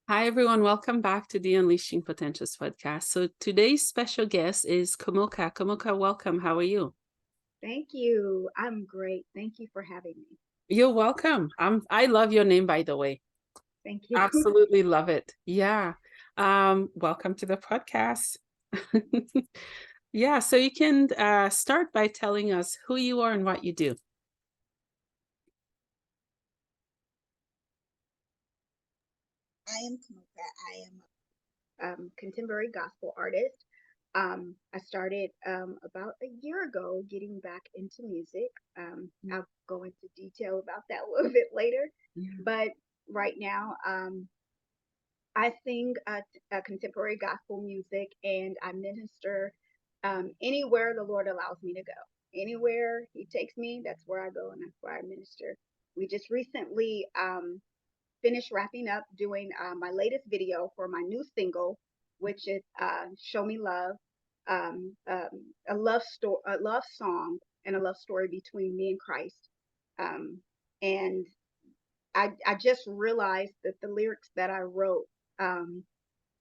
Hi, everyone. Welcome back to the Unleashing Potentials podcast. So today's special guest is Komoka. Komoka, welcome. How are you? Thank you. I'm great. Thank you for having me. You're welcome. I love your name, by the way. Thank you. Absolutely love it. Yeah. Welcome to the podcast. Yeah, so you can start by telling us who you are and what you do. I am KOMOCA. I am a contemporary gospel artist. I started about a year ago getting back into music. I'll go into detail about that a little bit later. Yeah. But right now, I sing contemporary gospel music and I minister anywhere the Lord allows me to go. Anywhere He takes me, that's where I go and that's where I minister. We just recently finished wrapping up doing my latest video for my new single, which is "Show Me Love," a a love song, and a love story between me and Christ. Um, and I just realized that the lyrics that I wrote, um,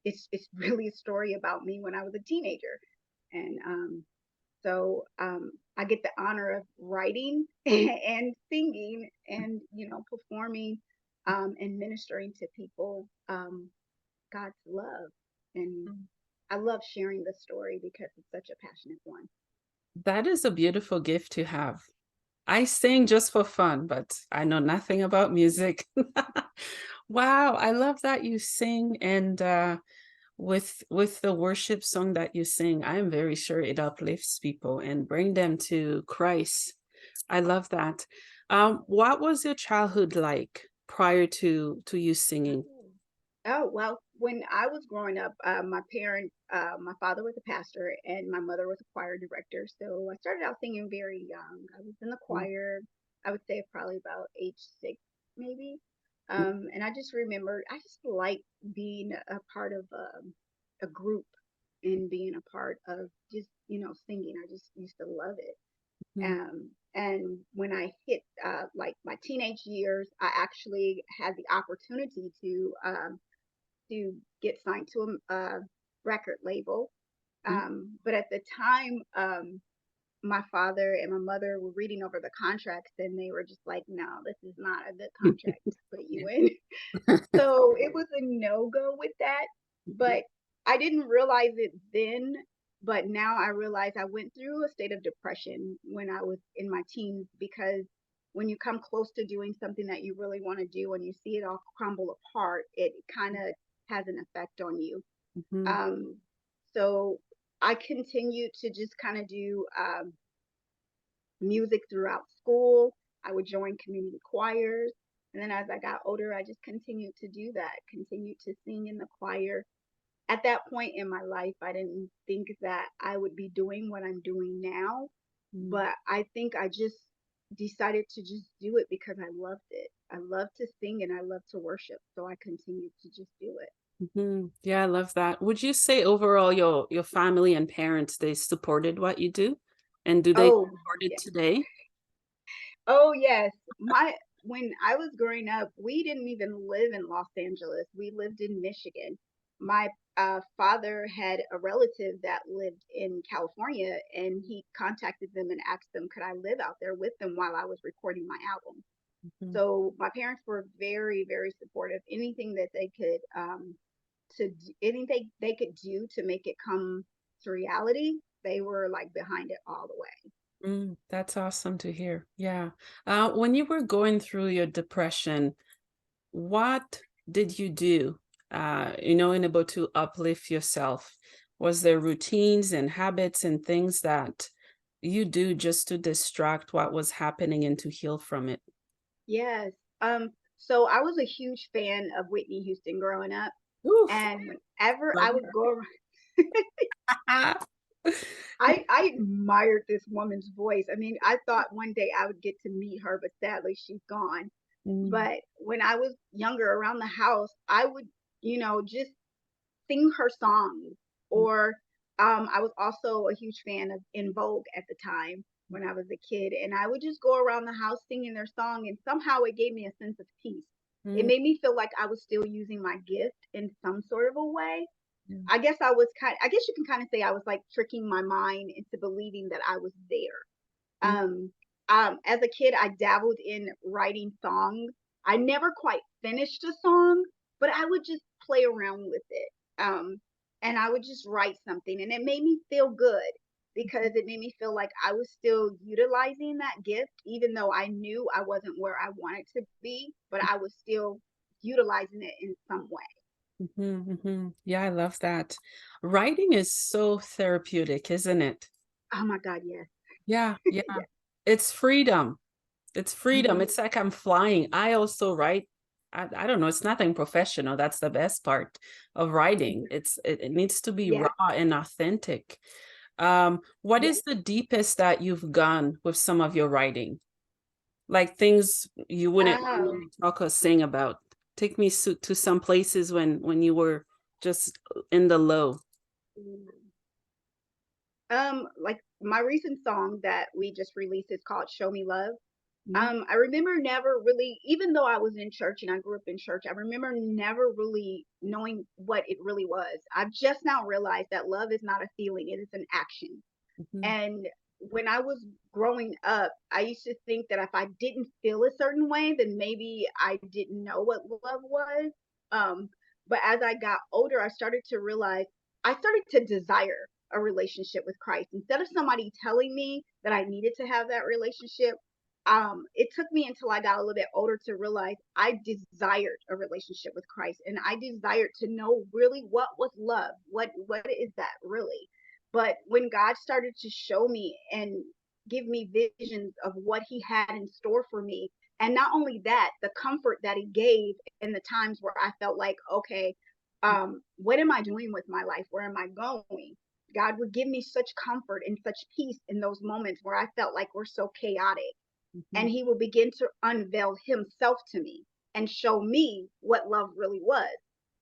it's really a story about me when I was a teenager, and I get the honor of writing and singing and performing and ministering to people God's love. And I love sharing the story because it's such a passionate one. That is a beautiful gift to have. I sing just for fun, but I know nothing about music. Wow, I love that you sing and with the worship song that you sing, I am very sure it uplifts people and bring them to Christ. I love that. What was your childhood like prior to you singing? Oh, well, when I was growing up, my father was a pastor and my mother was a choir director. So I started out singing very young. I was in the choir, I would say probably about age 6, maybe. And I just remember, I just liked being a part of a group and being a part of just, singing. I just used to love it. Mhm. And when I hit like my teenage years, I actually had the opportunity to get signed to a record label. But at the time, my father and my mother were reading over the contracts and they were just like, no, this is not a good contract to put you in. So it was a no go with that. But I didn't realize it then. But now I realize I went through a state of depression when I was in my teens because when you come close to doing something that you really want to do and you see it all crumble apart, it kind of has an effect on you. Mhm. Um, so I continued to just kind of do music throughout school. I would join community choirs. And then as I got older, I just continued to do that, continued to sing in the choir. At that point in my life, I didn't think that I would be doing what I'm doing now, Mhm. but I think I just decided to just do it because I loved it. I love to sing and I love to worship, so I continued to just do it. Mhm. Yeah, I love that. Would you say overall your family and parents they supported what you do? And do they Oh, support it yeah. today? Oh, yes. My When I was growing up, we didn't even live in Los Angeles. We lived in Michigan. My father had a relative that lived in California, and he contacted them and asked them, could I live out there with them while I was recording my album? Mhm. So my parents were very, very supportive. Anything that they could anything they could do to make it come to reality, they were like behind it all the way. That's awesome to hear. Yeah. When you were going through your depression, what did you do, in able to uplift yourself? Was there routines and habits and things that you do just to distract what was happening and to heal from it? Yes. So I was a huge fan of Whitney Houston growing up, Oof. and whenever Love I would go around, I admired this woman's voice. I mean, I thought one day I would get to meet her, but sadly she's gone. Mm, But when I was younger around the house, I would, just sing her songs. Or I was also a huge fan of In Vogue at the time when I was a kid, and I would just go around the house singing their song, and somehow it gave me a sense of peace. It Mm, made me feel like I was still using my gift in some sort of a way. yeah. I guess you can kind of say I was like tricking my mind into believing that I was there. Mm, Um, as a kid, I dabbled in writing songs. I never quite finished a song, but I would just play around with it. And I would just write something, and it made me feel good because it made me feel like I was still utilizing that gift, even though I knew I wasn't where I wanted to be, but I was still utilizing it in some way. Yeah, I love that. Writing is so therapeutic, isn't it? Oh my God, yes. Yeah, yeah. It's freedom. It's freedom. Hmm. It's like I'm flying. I also write. I don't know. It's nothing professional. That's the best part of writing. It needs to be raw Yes, and authentic. What yes. is the deepest that you've gone with some of your writing? Like things you wouldn't Oh. normally talk or sing about. Take me to some places when you were just in the low. Like my recent song that we just released is called Show Me Love. Yeah. I remember never really, even though I was in church and I grew up in church, I remember never really knowing what it really was. I've just now realized that love is not a feeling, it is an action. Mhm. And when I was growing up, I used to think that if I didn't feel a certain way, then maybe I didn't know what love was. Um, but as I got older, I started to realize I started to desire a relationship with Christ. Instead of somebody telling me that I needed to have that relationship, it took me until I got a little bit older to realize I desired a relationship with Christ, and I desired to know really what was love. What is that really? But when God started to show me and give me visions of what He had in store for me, and not only that, the comfort that He gave in the times where I felt like, okay, what am I doing with my life? Where am I going? God would give me such comfort and such peace in those moments where I felt like we're so chaotic, and Mhm. He will begin to unveil Himself to me and show me what love really was.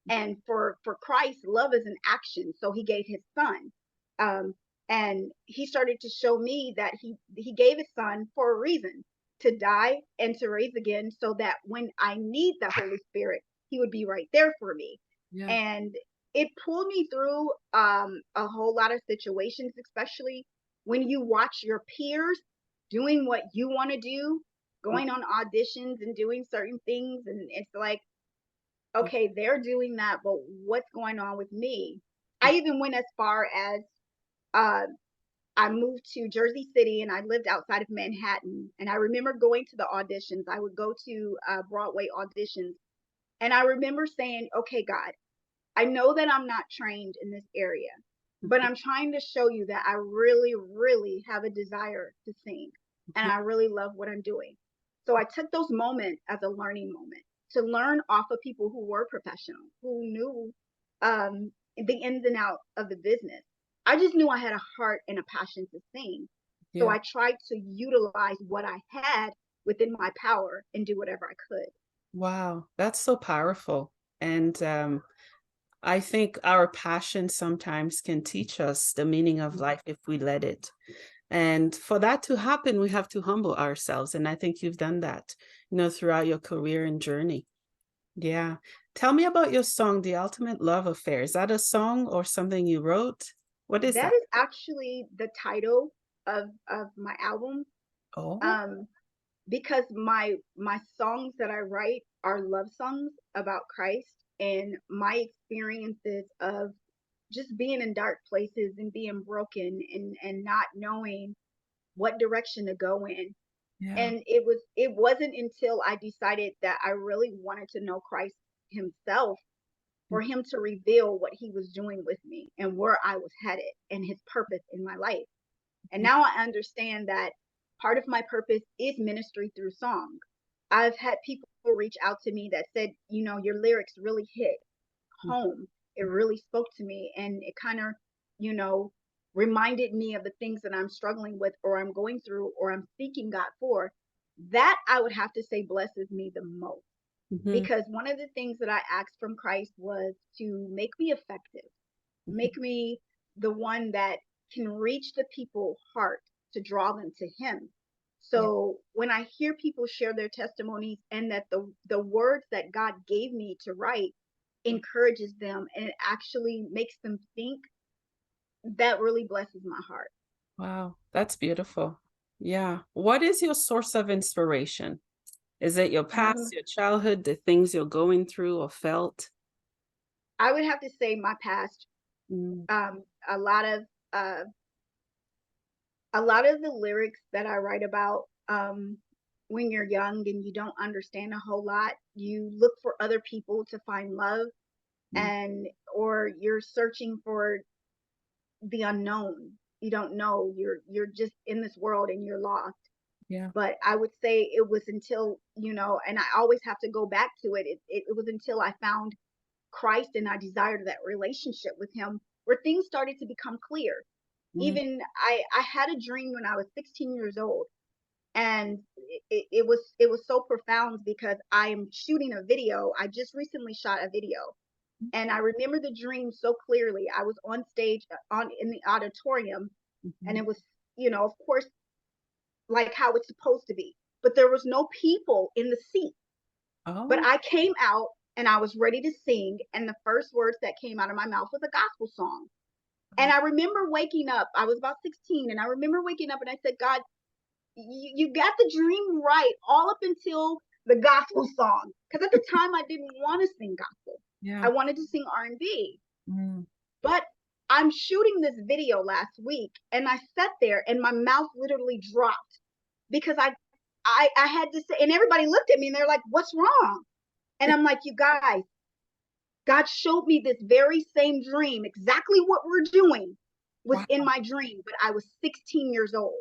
And for Christ, love is an action, so He gave His Son. um, and He started to show me that he gave His Son for a reason, to die and to raise again, so that when I need the Holy Spirit, He would be right there for me. Yeah. And it pulled me through a whole lot of situations, especially when you watch your peers doing what you want to do, going on auditions and doing certain things, and it's like, okay, they're doing that, but what's going on with me? I even went as far as uh, I moved to Jersey City and I lived outside of Manhattan. And I remember going to the auditions. I would go to Broadway auditions. And I remember saying, okay, God, I know that I'm not trained in this area, but I'm trying to show you that I really, really have a desire to sing. And I really love what I'm doing. So I took those moments as a learning moment to learn off of people who were professional, who knew the ins and outs of the business. I just knew I had a heart and a passion to sing. So Yeah. I tried to utilize what I had within my power and do whatever I could. Wow, that's so powerful. And I think our passion sometimes can teach us the meaning of life if we let it. And for that to happen, we have to humble ourselves. And I think you've done that, throughout your career and journey. Yeah. Tell me about your song, The Ultimate Love Affair. Is that a song or something you wrote? What is That that? is actually the title of my album. Oh, Um, because my songs that I write are love songs about Christ and my experiences of just being in dark places and being broken and not knowing what direction to go in. yeah. And it wasn't until I decided that I really wanted to know Christ Himself, for Him to reveal what He was doing with me and where I was headed and His purpose in my life. And now I understand that part of my purpose is ministry through song. I've had people reach out to me that said, your lyrics really hit home. It really spoke to me, and it kind of, you know, reminded me of the things that I'm struggling with or I'm going through or I'm seeking God for. That I would have to say blesses me the most, Mhm, because one of the things that I asked from Christ was to make me effective, mhm. make me the one that can reach the people's heart to draw them to Him. Yeah. So when I hear people share their testimonies and that the words that God gave me to write encourages them and it actually makes them think, that really blesses my heart. Wow, that's beautiful. Yeah. What is your source of inspiration? Is it your Uh, past, your childhood, the things you're going through or felt? I would have to say my past. Mm, Um, a lot of uh, a lot of the lyrics that I write about, when you're young and you don't understand a whole lot, you look for other people to find love, mm, and or you're searching for the unknown. You don't know. You're just in this world and you're lost. yeah. But I would say it was until, and I always have to go back to it. It was until I found Christ and I desired that relationship with him where things started to become clear. Mm, Even I had a dream when I was 16 years old, and it was so profound because I'm shooting a video. I just recently shot a video, and I remember the dream so clearly. I was on stage on in the auditorium, and mhm. it was, of course, like how it's supposed to be. But there was no people in the seat. But Oh, I came out and I was ready to sing, and the first words that came out of my mouth was a gospel song. And wow. I remember waking up. I was about 16, and I remember waking up and I said, God, you got the dream right all up until the gospel song. Because at the time I didn't want to sing gospel. I Yeah. wanted to sing R&B. Mm, But I'm shooting this video last week, and I sat there and my mouth literally dropped because I had to say, and everybody looked at me and they're like, "What's wrong?" And I'm like, "You guys, God showed me this very same dream, exactly what we're doing was wow. in my dream, but I was 16 years old.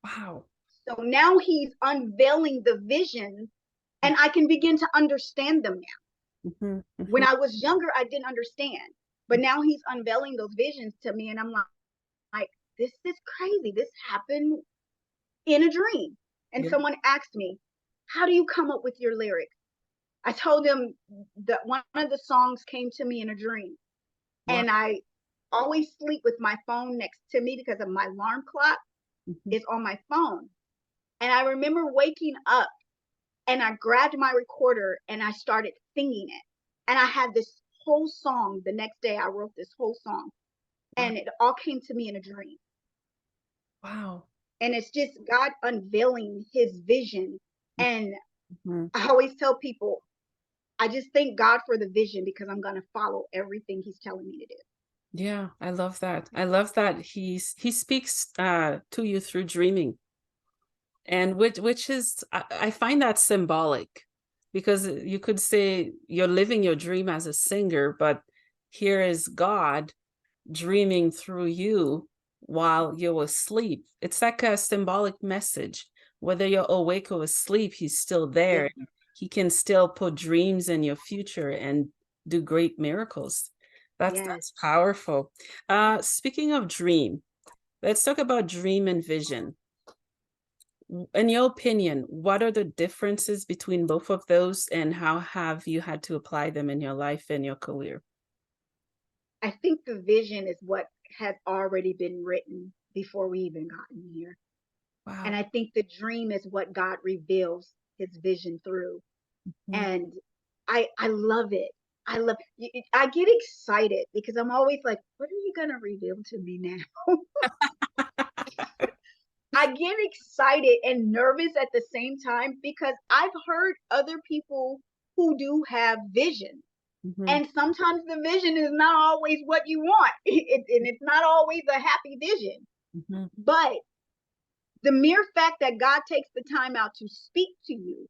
Wow. So now he's unveiling the visions and I can begin to understand them now. Mhm, When mhm. I was younger, I didn't understand, but now he's unveiling those visions to me, and I'm like, this is crazy. This happened in a dream. And Yeah. someone asked me, how do you come up with your lyrics? I told them that one of the songs came to me in a dream. Wow. And I always sleep with my phone next to me because of my alarm clock Mhm. is on my phone. And I remember waking up and I grabbed my recorder and I started singing it. And I had this whole song the next day. I wrote this whole song Wow. and it all came to me in a dream. Wow. And it's just God unveiling his vision. And Mhm. I always tell people, I just thank God for the vision because I'm going to follow everything he's telling me to do. Yeah, I love that. I love that he speaks to you through dreaming. And which is I find that symbolic because you could say you're living your dream as a singer, but here is God dreaming through you while you're asleep. It's like a symbolic message. Whether you're awake or asleep, he's still Yeah. there. He can still put dreams in your future and do great miracles. Yes. That's powerful. Speaking of dream, let's talk about dream and vision. In your opinion, what are the differences between both of those and how have you had to apply them in your life and your career? I think the vision is what has already been written before we even gotten here. And Wow. I think the dream is what God reveals his vision through. Mhm. And I love it. I get excited because I'm always like, what are you going to reveal to me now? I get excited and nervous at the same time because I've heard other people who do have vision. Mhm. And sometimes the vision is not always what you want, and it's not always a happy vision. Mhm. But the mere fact that God takes the time out to speak to you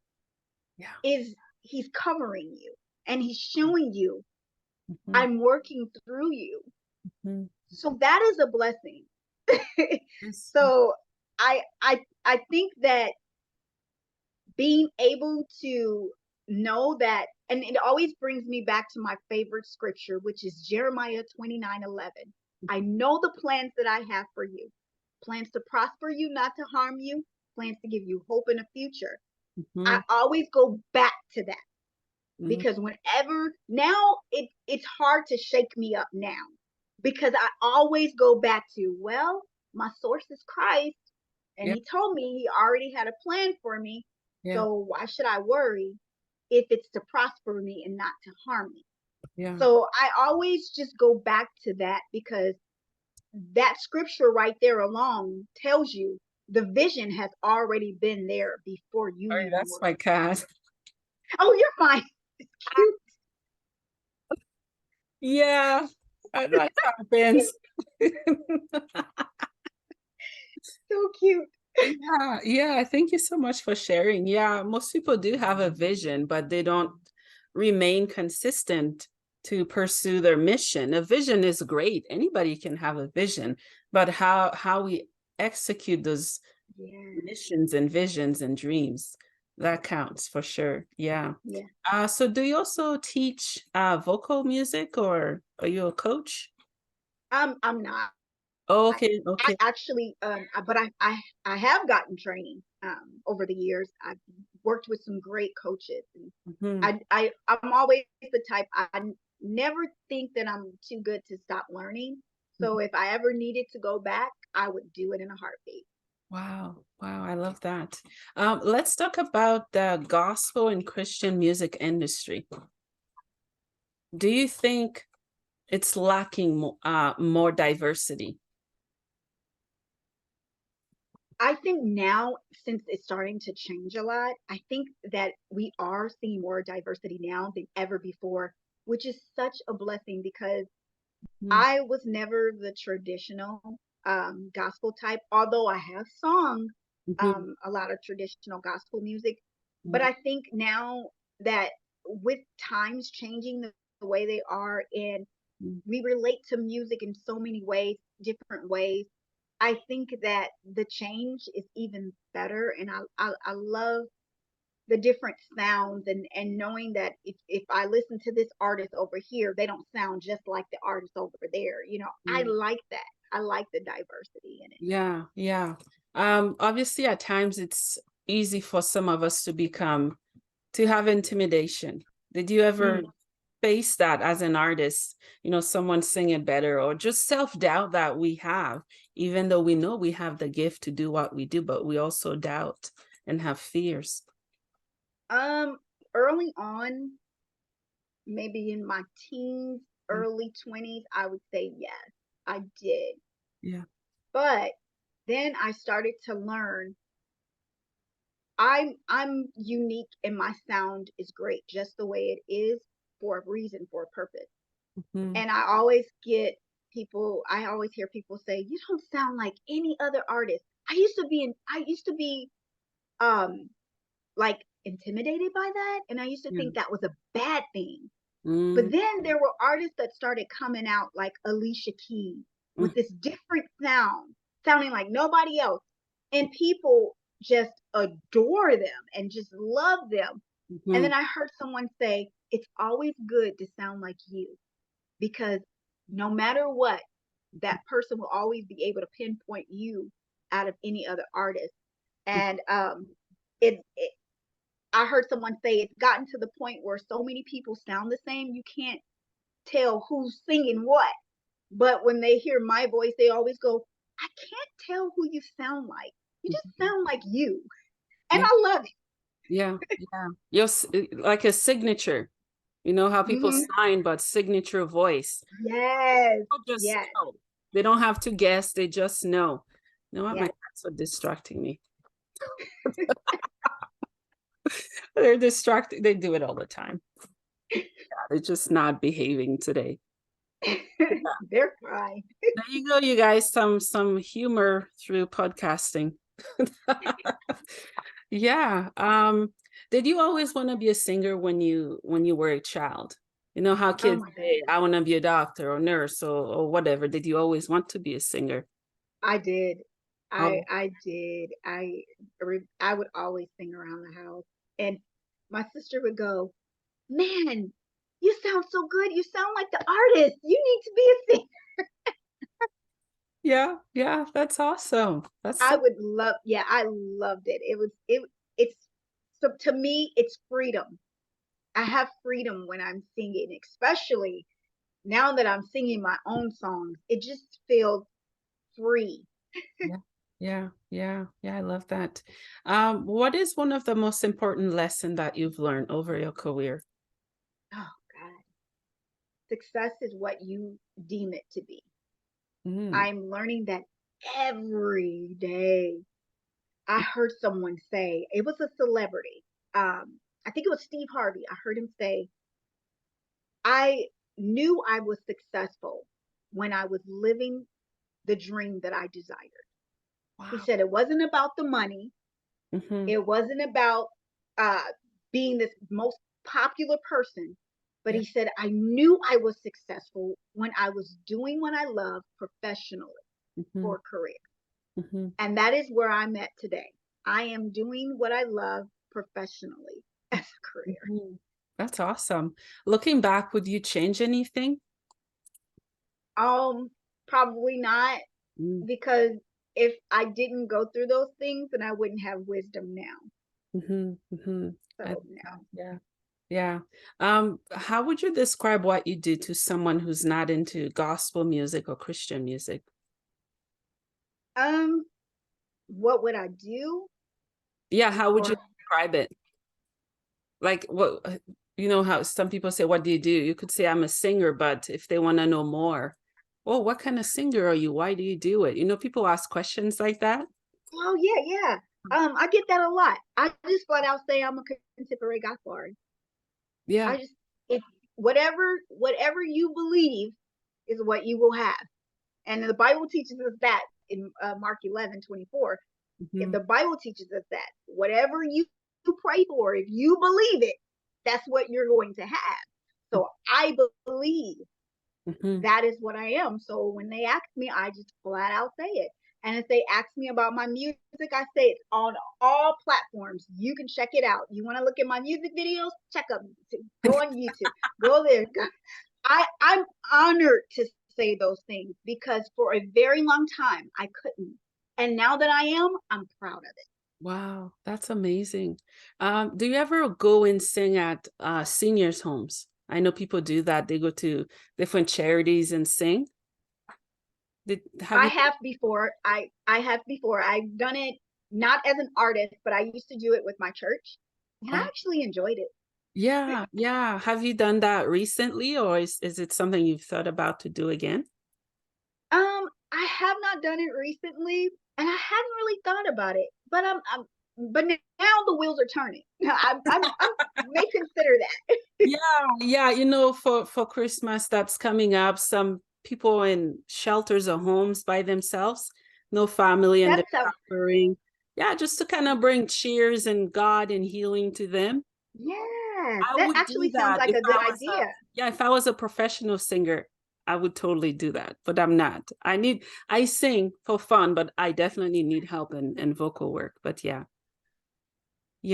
Yeah. is he's covering you and he's showing you, Mhm. I'm working through you. Mhm. So that is a blessing. Yes. So I think that being able to know that, and it always brings me back to my favorite scripture, which is Jeremiah 29:11. I know the plans that I have for you, plans to prosper you, not to harm you, plans to give you hope in a future. I Mhm. always go back to that Mhm. because whenever now it's hard to shake me up now because I always go back to, well, my source is Christ, And Yeah. he told me he already had a plan for me. Yeah. So why should I worry if it's to prosper me and not to harm me? Yeah. So I always just go back to that because that scripture right there alone tells you the vision has already been there before you Sorry, even that's were. my cat. Oh, you're fine. It's cute. Yeah, that happens. So cute. Yeah, yeah. Thank you so much for sharing. Yeah, most people do have a vision, but they don't remain consistent to pursue their mission. A vision is great. Anybody can have a vision, but how we execute those Yeah. missions and visions and dreams, that counts for sure. Yeah. Yeah. So do you also teach vocal music, or are you a coach? I'm not. Oh, I okay, okay. actually, but I have gotten training over the years. I've worked with some great coaches, and Mhm, I'm always the type never think that I'm too good to stop learning. mhm. So if I ever needed to go back, I would do it in a heartbeat. Wow, wow, I love that. Let's talk about the gospel and Christian music industry. Do you think it's lacking more diversity? I think now, since it's starting to change a lot, I think that we are seeing more diversity now than ever before, which is such a blessing because Mm, I was never the traditional gospel type, although I have sung mhm, a lot of traditional gospel music. But mm, I think now that with times changing the way they are, and mm, we relate to music in so many ways, different ways, I think that the change is even better. And I love the different sounds, and knowing that if I listen to this artist over here, they don't sound just like the artist over there. I mm. like that. I like the diversity in it. Yeah, yeah. Obviously, at times it's easy for some of us to have intimidation. Did you ever Mm. face that as an artist? Someone singing better, or just self-doubt that we have, even though we know we have the gift to do what we do, but we also doubt and have fears. Um, Early on, maybe in my teens, Mm, early 20s, I would say yes, I did. yeah. But then I started to learn I'm unique and my sound is great just the way it is, for a reason, for a purpose. Mhm, And I always hear people say, "You don't sound like any other artist." I used to be um like intimidated by that, and I used to yeah. think that was a bad thing. But Mm, then there were artists that started coming out like Alicia Keys with mm, this different sound, sounding like nobody else. And people just adore them and just love them. And mhm, then I heard someone say, it's always good to sound like you, because no matter what, that person will always be able to pinpoint you out of any other artist. And it I heard someone say it's gotten to the point where so many people sound the same, you can't tell who's singing what. But when they hear my voice, they always go, I can't tell who you sound like. You just mhm. sound like you. And Yeah, I love it. yeah, yeah. Like a signature. You know how people Hmm. sign, but signature voice. Yes. People just Yes. know. They don't have to guess, they just know. You know what? My Yes. cats are distracting me. They're distracted. They do it all the time. They're just not behaving today. They're fine. There you go, you guys. Some humor through podcasting. Yeah. Did you always want to be a singer when you were a child? You know how Oh kids my say, God. I want to be a doctor or nurse or whatever. Did you always want to be a singer? I did. Oh, I did. I would always sing around the house. And my sister would go, Man, you sound so good. You sound like the artist. You need to be a singer. yeah, yeah, that's awesome. That's I so would love, yeah, I loved it. It's, so to me, it's freedom. I have freedom when I'm singing, especially now that I'm singing my own songs. It just feels free. yeah. Yeah, yeah, yeah, I love that. What is one of the most important lesson that you've learned over your career? Oh God. Success is what you deem it to be. Mm, I'm learning that every day. I heard someone say, it was a celebrity. I think it was Steve Harvey. I heard him say, I knew I was successful when I was living the dream that I desired. He wow. said it wasn't about the money. Hmm. It wasn't about uh, being this most popular person, but Yeah. he said, I knew I was successful when I was doing what I love professionally Hmm. for a career. Hmm. And that is where I'm at today. I am doing what I love professionally as a career. Hmm. That's awesome. Looking back, would you change anything? Um, Probably not, because if I didn't go through those things, then I wouldn't have wisdom now. Mm-hmm. Hmm. I, So no. yeah. Yeah. How would you describe what you do to someone who's not into gospel music or Christian music? Um, what would I do? Yeah, how would you Or describe it? Like what you know how some people say, what do? You could say I'm a singer, but if they want to know more, oh, what kind of singer are you? Why do you do it? You know, people ask questions like that. oh yeah, yeah. I get that a lot. I just flat out say I'm a contemporary gospel artist. Yeah. I just if whatever you believe is what you will have. And the Bible teaches us that in Mark 11:24. If Hmm. the Bible teaches us that whatever you pray for, if you believe it, that's what you're going to have. So I believe Hmm. that is what I am. So when they ask me, I just flat out say it. And if they ask me about my music, I say it's on all platforms. You can check it out. You want to look at my music videos? Check up YouTube. Go on YouTube. Go there. I'm honored to say those things because for a very long time I couldn't. And now that I am, I'm proud of it. Wow, that's amazing. Do you ever go and sing at seniors' homes? I know people do that. They go to different charities and sing. Have I you? have before. I have before. I've done it not as an artist, but I used to do it with my church. And I Oh, actually enjoyed it. yeah, yeah. Have you done that recently, or is it something you've thought about to do again? I have not done it recently, and I hadn't really thought about it. But now the wheels are turning. I'm may consider that. Yeah, yeah. You know, for Christmas that's coming up, some people in shelters or homes by themselves, no family, and they're That's a suffering. Yeah, just to kind of bring cheers and God and healing to them. yes. I That would do actually sounds that like if a I good was a, idea. yeah, if I was a professional singer, I would totally do that. But I'm not. I sing for fun, but I definitely need help in vocal work. But yeah,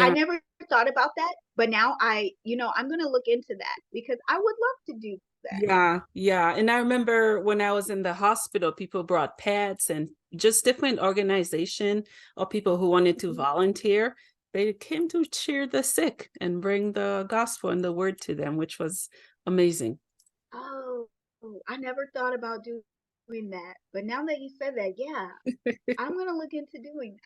I yeah. never thought about that, but now I'm going to look into that because I would love to do that. Yeah, yeah. And I remember when I was in the hospital, people brought pets and just different organization or people who wanted to Mhm. volunteer. They came to cheer the sick and bring the gospel and the word to them, which was amazing. Oh, I never thought about doing that. But now that you said that, yeah, I'm going to look into doing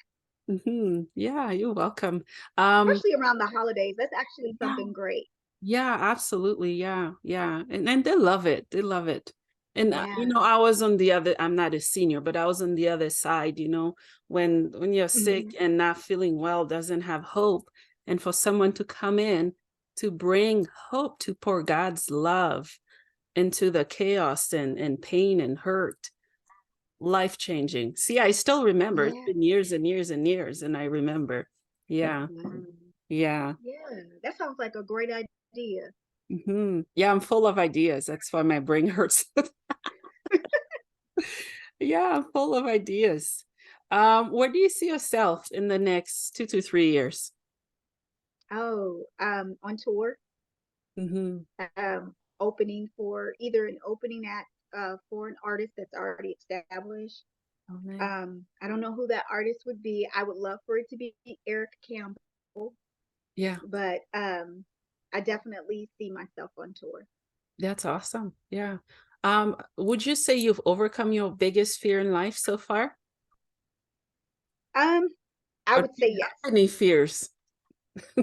that, Yeah, you're welcome. especially around the holidays. That's actually Yeah, something great. yeah, absolutely. Yeah, yeah. And they love it. They love it. And you Yeah. know, I was on the other, I'm not a senior, but I was on the other side, you know, when you're Hmm. sick and not feeling well, doesn't have hope. And for someone to come in to bring hope, to pour God's love into the chaos and pain and hurt, life changing. See, I still remember. It's Yeah. been years and years and years, and I remember. Yeah, Wow. yeah. Yeah. That sounds like a great idea. Yeah, I'm full of ideas. That's why my brain hurts. Yeah, I'm full of ideas. Where do you see yourself in the next 2 to 3 years? Oh, on tour, Hmm. opening for either an opening act for an artist that's already established. Oh, nice. I don't know who that artist would be. I would love for it to be Eric Campbell, Yeah, but I definitely see myself on tour. that's awesome. Yeah. Would you say you've overcome your biggest fear in life so far? Um, I Or do would say you yes. have any fears?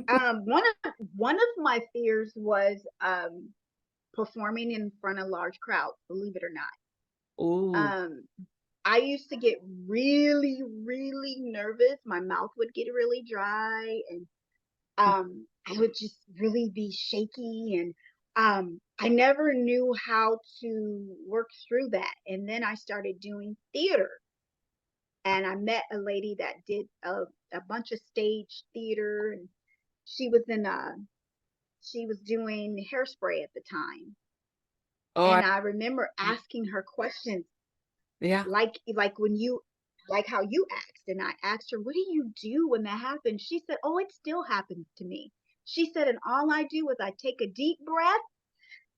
One of my fears was performing in front of large crowds, believe it or not. Oh, Um, I used to get really, really nervous. My mouth would get really dry, and I would just really be shaky, and I never knew how to work through that. And then I started doing theater, and I met a lady that did a bunch of stage theater, and she was in she was doing Hairspray at the time. oh, And I remember asking her questions yeah. like when you like how you asked, and I asked her, what do you do when that happens? She said, oh, it still happens to me. She said, and all I do is I take a deep breath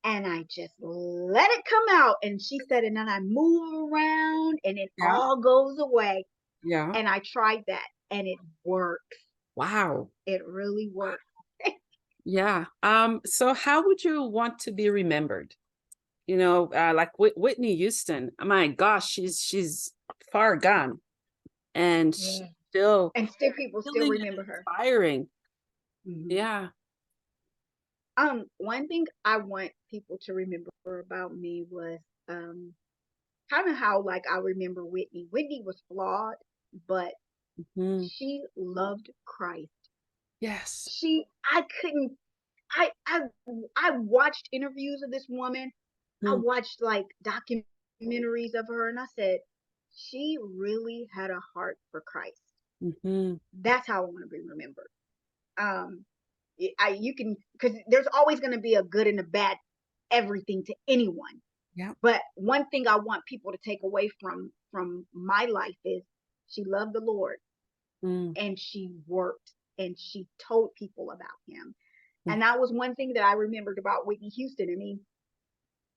and I just let it come out. And she said, and then I move around and it Yeah. all goes away. Yeah. And I tried that and it works. Wow. It really works. Yeah. So how would you want to be remembered? Like Whitney Houston. My gosh, she's far gone, and she's Yeah. still And still people still healing remember and her. inspiring. Mhm. Yeah. One thing I want people to remember about me was um kind of how like I remember Whitney. Whitney was flawed, but Mhm. she loved Christ. Yes. She I couldn't I I I watched interviews of this woman. I Mhm. watched like documentaries of her, and I said she really had a heart for Christ. Mhm. That's how I want to be remembered. Um I you can, because there's always going to be a good and a bad everything to anyone. Yeah. But one thing I want people to take away from my life is she loved the Lord, Mm. and she worked, and she told people about him. Mm. And that was one thing that I remembered about Whitney Houston. I mean,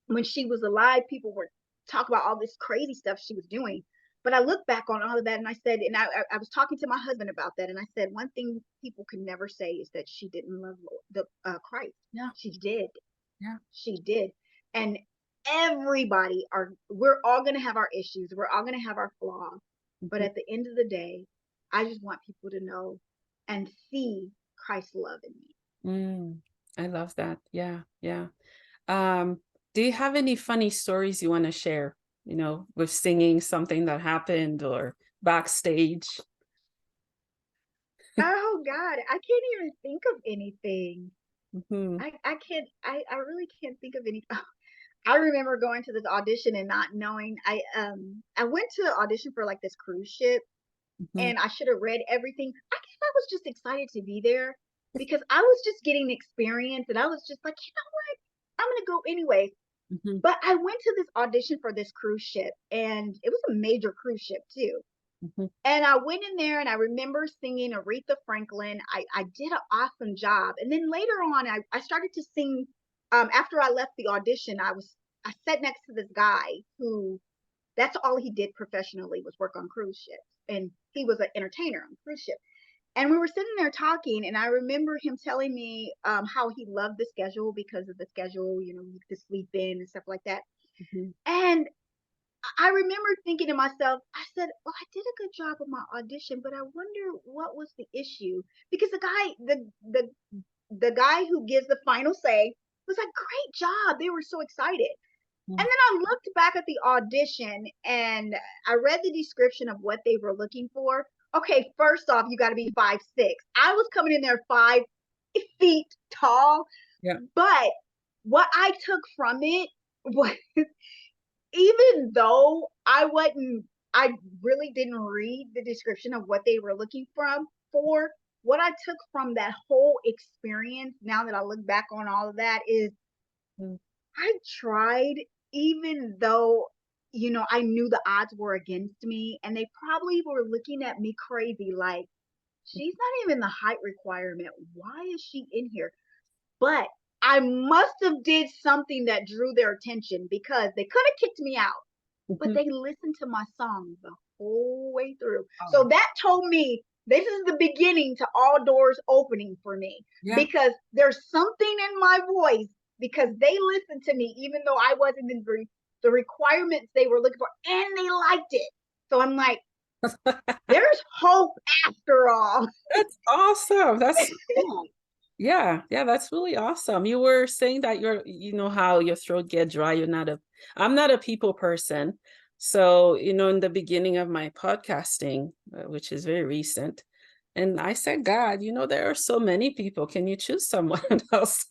when she was alive, people were talking about all this crazy stuff she was doing. But I look back on all of that and I said, and I was talking to my husband about that, and I said, one thing people can never say is that she didn't love the Christ. Yeah. She did. Yeah. She did. And we're all going to have our issues. We're all going to have our flaws. But Mhm. at the end of the day, I just want people to know and see Christ's love in me. Mm. I love that. Yeah. Yeah. Um, do you have any funny stories you want to share? With singing, something that happened or backstage? Oh God, I can't even think of anything. Mhm. I can't, I really can't think of any. I remember going to this audition and not knowing. I went to the audition for like this cruise ship, Mhm. and I should have read everything. I guess I was just excited to be there because I was just getting experience, and I was just like, you know what, I'm gonna go anyway. Mhm. But I went to this audition for this cruise ship, and it was a major cruise ship too. Mhm. And I went in there and I remember singing Aretha Franklin. I did an awesome job. And then later on, I started to sing. After I left the audition, I sat next to this guy who that's all he did professionally was work on cruise ships. And he was an entertainer on cruise ship. And we were sitting there talking, and I remember him telling me how he loved the schedule because of the schedule, you could sleep in and stuff like that. Mhm. And I remember thinking to myself, I said, well, I did a good job of my audition, but I wonder what was the issue. Because the guy who gives the final say was like, great job. They were so excited. And then Mhm. I looked back at the audition and I read the description of what they were looking for. Okay, first off, you got to be 5'6". I was coming in there 5 feet tall, Yeah. but what I took from it was even though I really didn't read the description of what they were looking for, what I took from that whole experience, now that I look back on all of that, is Mm. I tried, even though, I knew the odds were against me, and they probably were looking at me crazy, like, she's not even the height requirement. Why is she in here? But I must have did something that drew their attention because they could have kicked me out, but Mhm. they listened to my song the whole way through. Oh, So that told me this is the beginning to all doors opening for me, yeah. because there's something in my voice, because they listened to me even though I wasn't in the requirements they were looking for, and they liked it. So I'm like, okay, I'm gonna go. There's hope after all. That's awesome. That's so cool. Yeah, yeah, that's really awesome. You were saying that you know how your throat get dry. I'm not a people person. So, in the beginning of my podcasting, which is very recent, and I said, God, there are so many people. Can you choose someone else?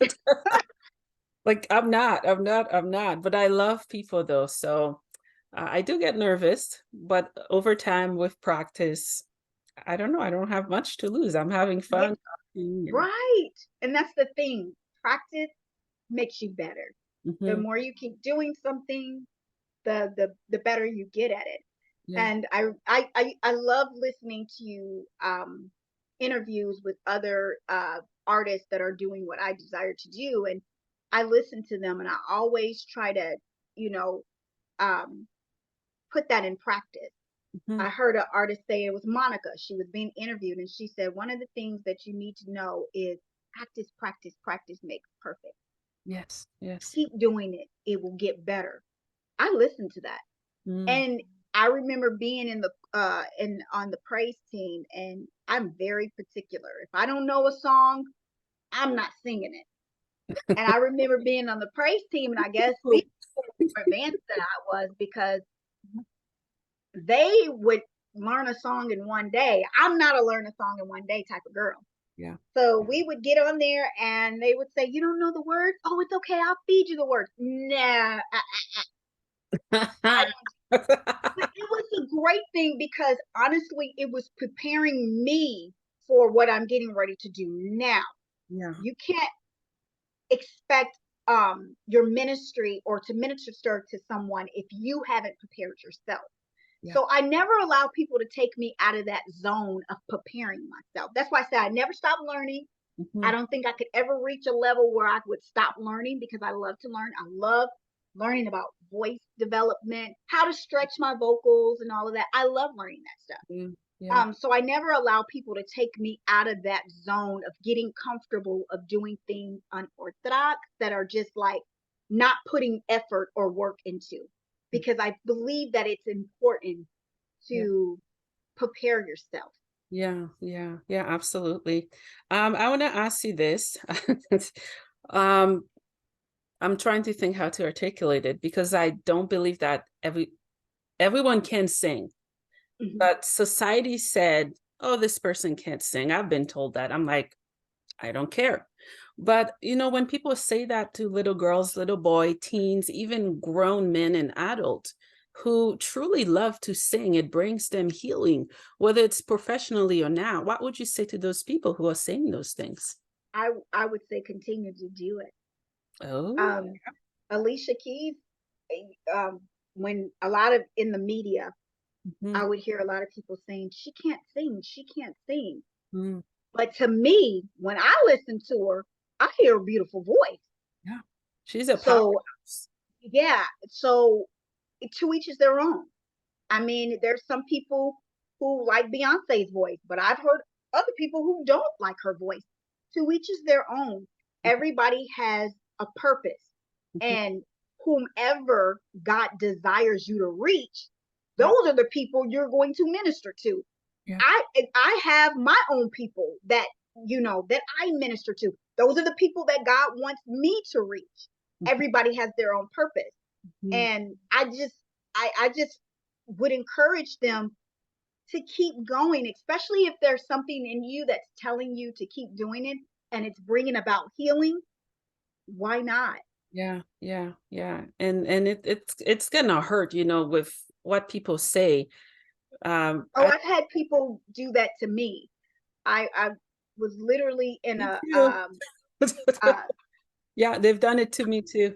Like, I'm not, but I love people though. So I do get nervous, but over time with practice, I don't know. I don't have much to lose. I'm having Yeah, fun talking and right. And that's the thing. Practice makes you better. The mhm, more you keep doing something, the better you get at it. yeah. And I love listening to interviews with other artists that are doing what I desire to do, and I listen to them, and I always try to, you know, um, put that in practice. Mhm. I heard an artist say, it was Monica. She was being interviewed, and she said one of the things that you need to know is practice, practice, practice makes perfect. Yes, yes. Keep doing it; it will get better. I listened to that. Mm, And I remember being in the in on the praise team, and I'm very particular. If I don't know a song, I'm not singing it. And I remember being on the praise team, and I guess cool. people were more advanced than I was because they would learn a song in one day. I'm not a learn a song in one day type of girl. Yeah. So we would get on there and they would say, "You don't know the words? Oh, it's okay. I'll feed you the words." Nah, I but it was a great thing because honestly, it was preparing me for what I'm getting ready to do now. Yeah, You can't expect your ministry or to minister to someone if you haven't prepared yourself. yeah. So I never allow people to take me out of that zone of preparing myself. That's why I say I never stop learning. I Mhm. don't think I could ever reach a level where I would stop learning because I love to learn. I love learning about voice development, how to stretch my vocals and all of that. I love learning that stuff. Yeah, yeah, So I never allow people to take me out of that zone of getting comfortable of doing things unorthodox that are just like not putting effort or work into because I believe that it's important yeah, to prepare yourself. yeah, yeah, yeah, absolutely. I want to ask you this. Um, I'm trying to think how to articulate it because I don't believe that everyone can sing. Mhm. But society said, oh, this person can't sing. I've been told that. I'm like, I don't care. But when people say that to little girls, little boy, teens, even grown men and adults who truly love to sing, it brings them healing, whether it's professionally or not. What would you say to those people who are saying those things? I would say continue to do it. Oh, Um, Alicia Keys, um, when a lot of in the media, I mhm, would hear a lot of people saying she can't sing, she can't sing. mm, But to me, when I listen to her, I hear a beautiful voice. yeah. She's a So powerhouse. yeah, so to each is their own. I mean, there's some people who like Beyonce's voice, but I've heard other people who don't like her voice. To each is their own. Everybody has a purpose. Mhm. And whomever God desires you to reach, Yeah, those are the people you're going to minister to. yeah. I have my own people that that I minister to. Those are the people that God wants me to reach. Mhm, Everybody has their own purpose. mhm. And I just would encourage them to keep going, especially if there's something in you that's telling you to keep doing it and it's bringing about healing. Why not? Yeah, yeah, yeah. And it's gonna hurt, with what people say. Oh, I've had people do that to me. I was literally in Me a too. uh Yeah, they've done it to me too.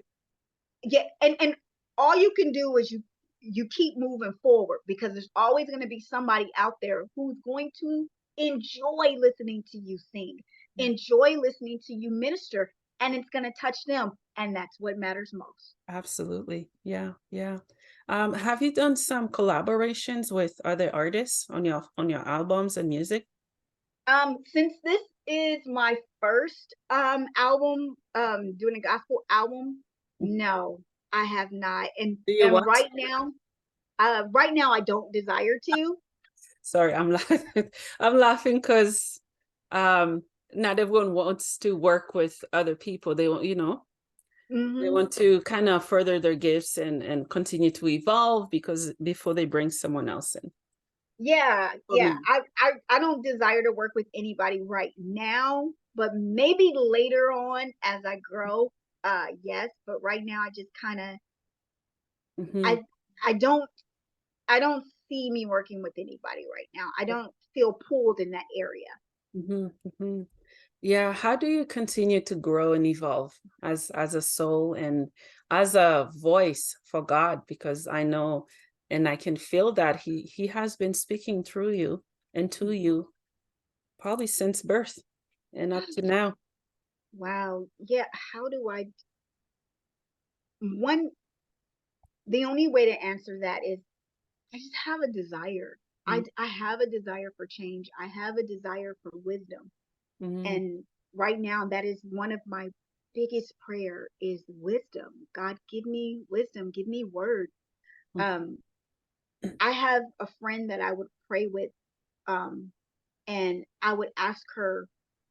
yeah, and all you can do is you keep moving forward because there's always going to be somebody out there who's going to enjoy listening to you sing, Yeah, enjoy listening to you minister, and it's going to touch them, and that's what matters most. absolutely. Yeah, yeah. Have you done some collaborations with other artists on your albums and music? Since this is my first album, doing a gospel album, no, I have not, and Do you and want to? right now I don't desire to. Sorry, I'm laughing. I'm laughing because um not everyone wants to work with other people. They want, they Hmm. want to kind of further their gifts and continue to evolve because before they bring someone else in. Yeah, For yeah. me. I don't desire to work with anybody right now, but maybe later on as I grow, yes. But right now, I just kind of Hmm. I I don't I don't see me working with anybody right now. I don't feel pulled in that area. Hmm. Hmm. Yeah, how do you continue to grow and evolve as a soul and as a voice for God? Because I know and I can feel that he has been speaking through you and to Mhm. you probably since birth and up to now. Wow. Yeah. How do I? One, the only way to answer that is I just have a desire. I have a desire for change. I have a desire for wisdom. Mm-hmm. And right now, that is one of my biggest prayer is wisdom. God, give me wisdom. Give me word. Um, I have a friend that I would pray with, um, and I would ask her,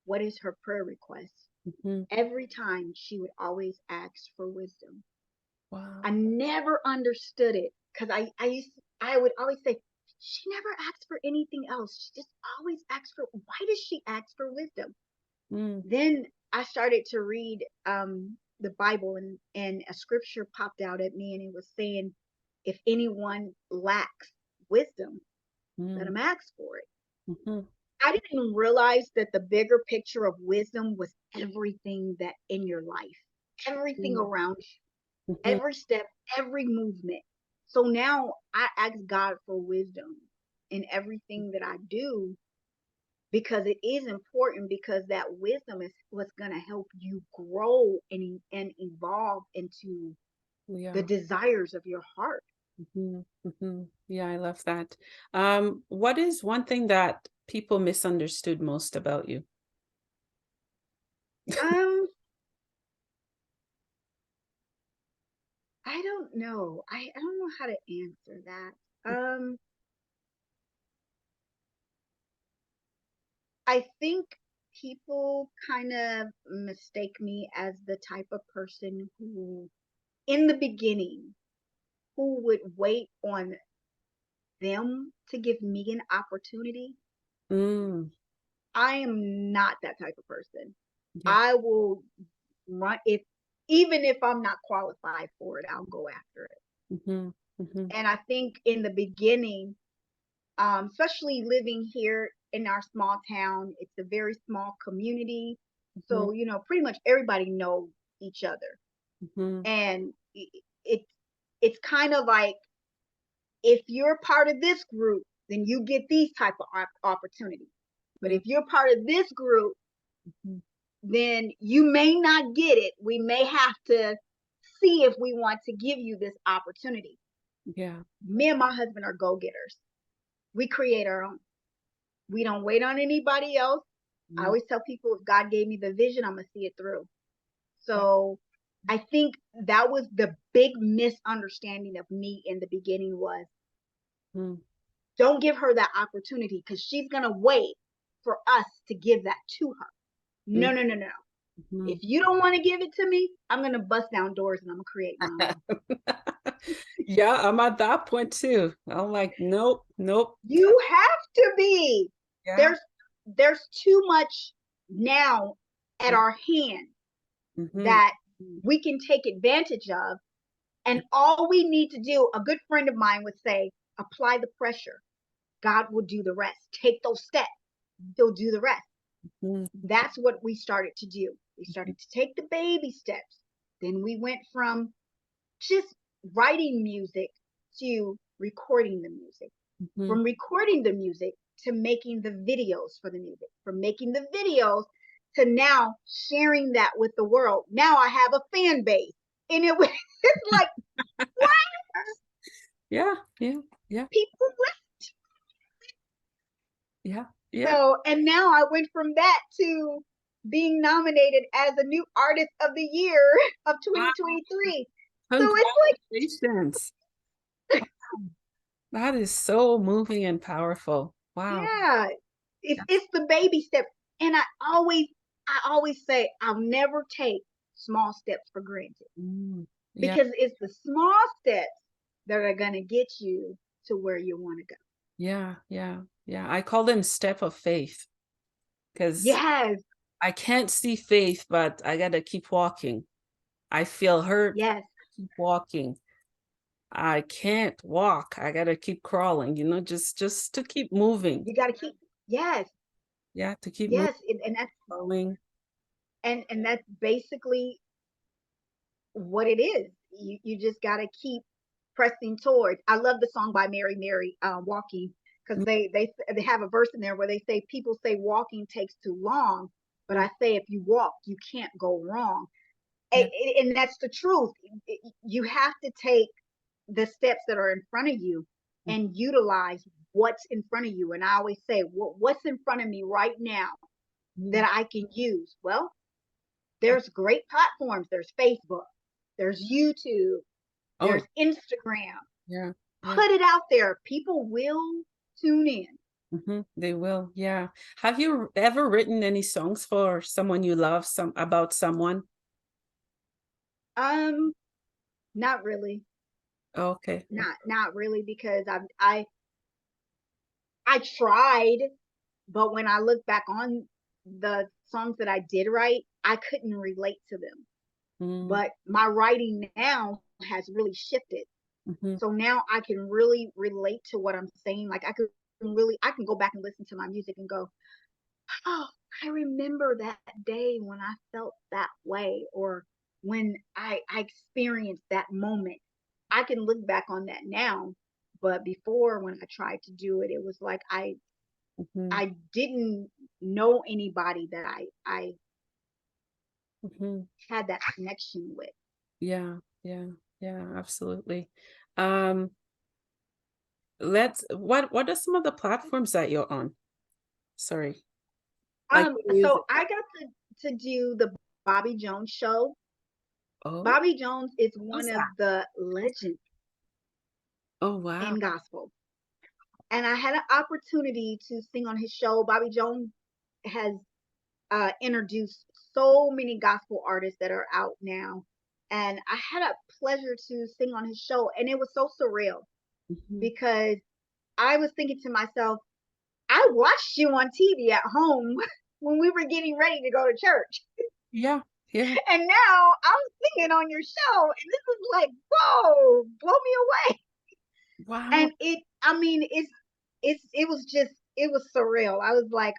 what is her prayer request? Mm-hmm. Every time she would always ask for wisdom. I Wow. never understood it because I would always say, she never asks for anything else. She just always asks for, why does she ask for wisdom? Mm, Then I started to read the Bible, and a scripture popped out at me, and it was saying, if anyone lacks wisdom, let mm, him ask for it. mhm, I didn't even realize that the bigger picture of wisdom was everything that in your life, everything mm, around you, mhm. every step, every movement. So now I ask God for wisdom in everything that I do because it is important, because that wisdom is what's going to help you grow and evolve into the Yeah. desires of your heart. Mhm, mhm. Yeah, I love that. What is one thing that people misunderstood most about you? Um, I don't know. I don't know how to answer that. I think people kind of mistake me as the type of person who, in the beginning, who would wait on them to give me an opportunity. Mm, I am not that type of person. yeah. I will run if even if I'm not qualified for it, I'll go after it. Mhm, mhm, And I think in the beginning, especially living here in our small town, it's a very small community. mhm, So, pretty much everybody knows each other. mhm, And it it's kind of like, if you're part of this group, then you get these type of opportunities. But mm, if you're part of this group, mhm. then you may not get it. We may have to see if we want to give you this opportunity. Yeah. Me and my husband are go getters. We create our own. We don't wait on anybody else. I Mm, always tell people, if God gave me the vision, I'm going to see it through. wow. So I think that was the big misunderstanding of me in the beginning was, Mm, don't give her that opportunity because she's going to wait for us to give that to her. mm, No, no, no, no. mhm. If you don't want to give it to me, I'm going to bust down doors and I'm going to create my own. Yeah, I'm at that point too. I'm like, nope, nope. You have to be. Yeah. There's too much now at our hand Mhm, that mm, we can take advantage of. And all we need to do, a good friend of mine would say, apply the pressure. God will do the rest. Take those steps. He'll do the rest. mhm, That's what we started to do. We started to take the baby steps. Then we went from just writing music to recording the music, mhm. from recording the music to making the videos for the music, from making the videos to now sharing that with the world. Now I have a fan base. And it's like, what? Yeah, yeah, yeah, People. yeah, yeah. So, and now I went from that to being nominated as a new artist of the year of Wow, 2023. So it's congratulations. That is so moving and powerful. Wow. Yeah. It's the baby step. And I always say I'll never take small steps for granted Mm, yeah, because it's the small steps that are gonna get you to where you want to go. yeah, yeah, yeah. I call them step of faith because Yes, I can't see faith, but I gotta keep walking. I feel hurt, yes. keep walking. I can't walk. I gotta keep crawling, just to keep moving. You gotta keep, yes, Yeah, to keep moving, yes. And that's growing. that's basically what it is. You just gotta keep pressing towards. I love the song by Mary Mary, Walking, because Mm, they have a verse in there where they say people say walking takes too long, but mm, I say if you walk, you can't go wrong. yeah, And that's the truth. You have to take the steps that are in front of you mm, and utilize what's in front of you. And I always say, what's in front of me right now mm. that I can use? Well, there's great platforms. There's Facebook, there's YouTube, Oh, there's Instagram. yeah, yeah. Put it out there. People will tune in. They will, yeah. Have you ever written any songs for someone you love, about someone? Um, Not really. Okay. Not really, because I tried, but when I look back on the songs that I did write, I couldn't relate to them. Mm, But my writing now has really shifted. mhm. So now I can really relate to what I'm saying. Like I can go back and listen to my music and go, oh, I remember that day when I felt that way, or when I experienced that moment. I can look back on that now. But before, when I tried to do it, it was like Mhm, I didn't know anybody that I mhm. had that connection with. Yeah, yeah, yeah, absolutely. Um, what are some of the platforms that you're on? Sorry, like So music. I got to do the Bobby Jones show. Oh, Bobby Jones is who's one of that? the legends Oh, wow. in gospel. And I had an opportunity to sing on his show. Bobby Jones has introduced so many gospel artists that are out now. And I had a pleasure to sing on his show. And it was so surreal Mhm. because I was thinking to myself, I watched you on TV at home when we were getting ready to go to church. Yeah, yeah. And now I'm singing on your show. And this is like, whoa, blow me away. Wow. And I mean, it was just, it was surreal. I was like,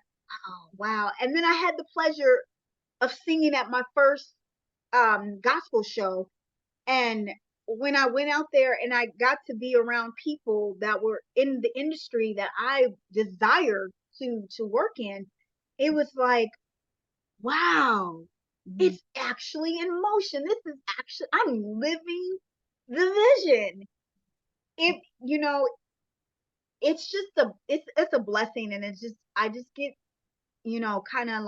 oh, wow. And then I had the pleasure of singing at my first gospel show. And when I went out there and I got to be around people that were in the industry that I desired to work in, it was like, wow, Mhm. it's actually in motion. This is actually, I'm living the vision. It, it's just it's a blessing, and it's just I just get, kind of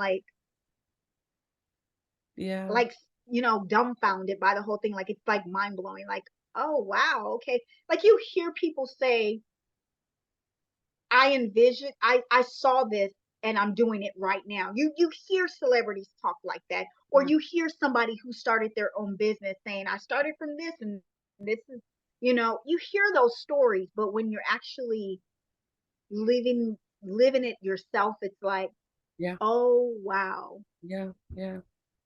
Yeah. like dumbfounded by the whole thing. Like, it's like mind blowing. Like, oh wow, okay. Like, you hear people say, I saw this and I'm doing it right now. You hear celebrities talk like that, or Yeah. you hear somebody who started their own business saying, I started from this and this is, you hear those stories, but when you're actually living it yourself, it's like, Yeah. oh wow. Yeah. Yeah.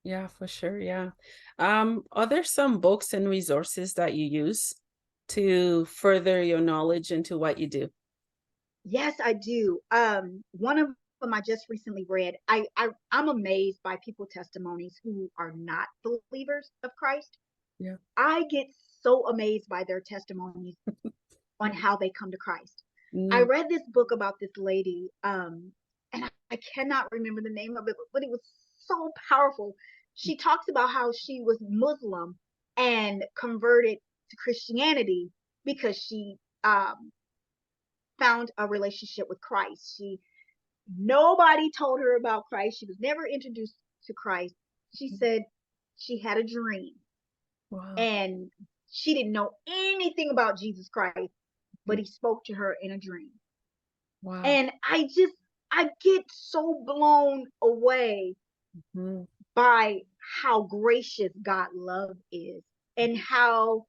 Yeah, for sure. Yeah. Are there some books and resources that you use to further your knowledge into what you do? Yes, I do. One of them I just recently read. I'm amazed by people testimonies who are not believers of Christ. Yeah. I get so amazed by their testimonies on how they come to Christ. I Mm, read this book about this lady, and I cannot remember the name of it, but it was so powerful. She talks about how she was Muslim and converted to Christianity because she found a relationship with Christ. Nobody told her about Christ. She was never introduced to Christ. She said she had a dream, wow. and she didn't know anything about Jesus Christ, but Mm, he spoke to her in a dream. Wow. And I get so blown away Mhm. by how gracious God love is, and how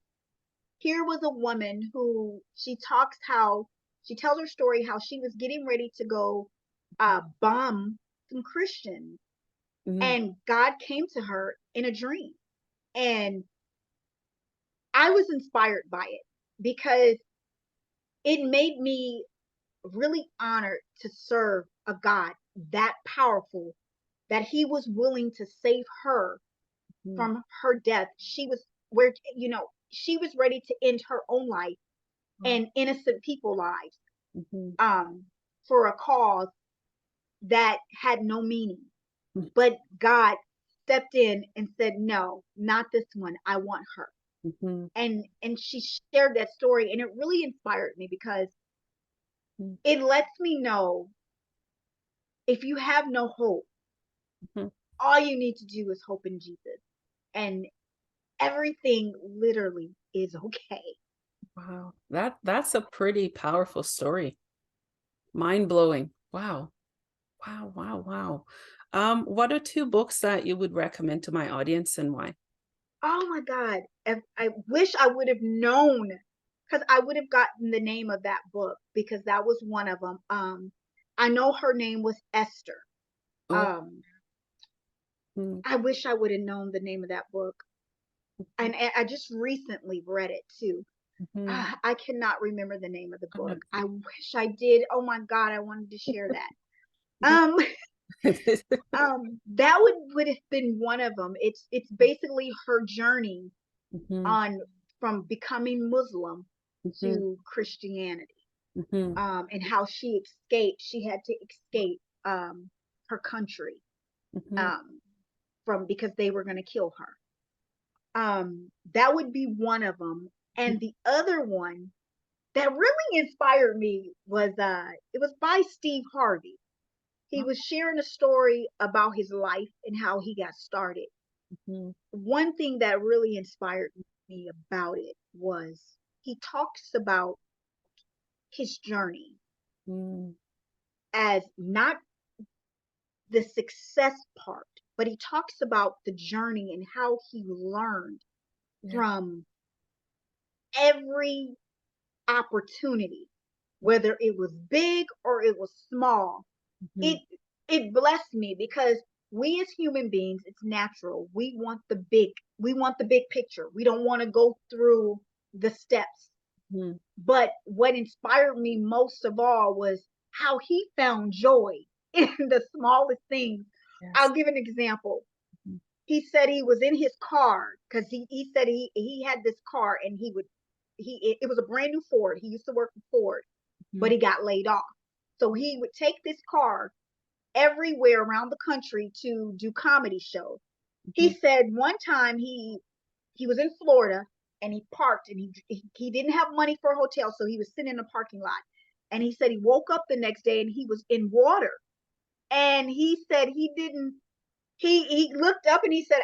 here was a woman who she tells her story how she was getting ready to go bomb some Christians, Mhm. and God came to her in a dream. And I was inspired by it because it made me really honored to serve a God that powerful, that he was willing to save her Mhm. from her death. She was where, she was ready to end her own life Wow. and innocent people lives, Mhm. um, for a cause that had no meaning. Mhm. But God stepped in and said, no, not this one. I want her. Mhm. And she shared that story, and it really inspired me because Mhm. it lets me know if you have no hope, Mhm. all you need to do is hope in Jesus, and everything literally is okay. Wow. That's a pretty powerful story. Mind-blowing. Wow. Wow, wow, wow. What are 2 books that you would recommend to my audience and why? Oh my God. If I wish I would have known, because I would have gotten the name of that book, because that was one of them. I know her name was Esther. Oh, Um, mm, I wish I would have known the name of that book. mhm, And I just recently read it too. mhm. I cannot remember the name of the I'm book. not I good. wish I did. Oh my God, I wanted to share that. Um, that would have been one of them. It's basically her journey Mhm, on from becoming Muslim mhm, to Christianity, mhm, and how she escaped. She had to escape her country, mhm, um, from because they were going to kill her. That would be one of them, mhm. and the other one that really inspired me was it was by Steve Harvey. He Oh, was sharing a story about his life and how he got started. mhm, One thing that really inspired me about it was he talks about his journey mm, as not the success part, but he talks about the journey and how he learned yeah, from every opportunity, whether it was big or it was small. mhm, It blessed me because we as human beings, it's natural. We want the big picture. We don't want to go through the steps. mhm, But what inspired me most of all was how he found joy in the smallest things. yes. I'll give an example. Mhm, He said he was in his car because he said he had this car, and it was a brand new Ford. He used to work for Ford, but mhm, he got laid off. So he would take this car everywhere around the country to do comedy shows. mhm, He said one time he was in Florida, and he parked, and he didn't have money for a hotel, so he was sitting in a parking lot. And he said he woke up the next day and he was in water. And he said he didn't he looked up and he said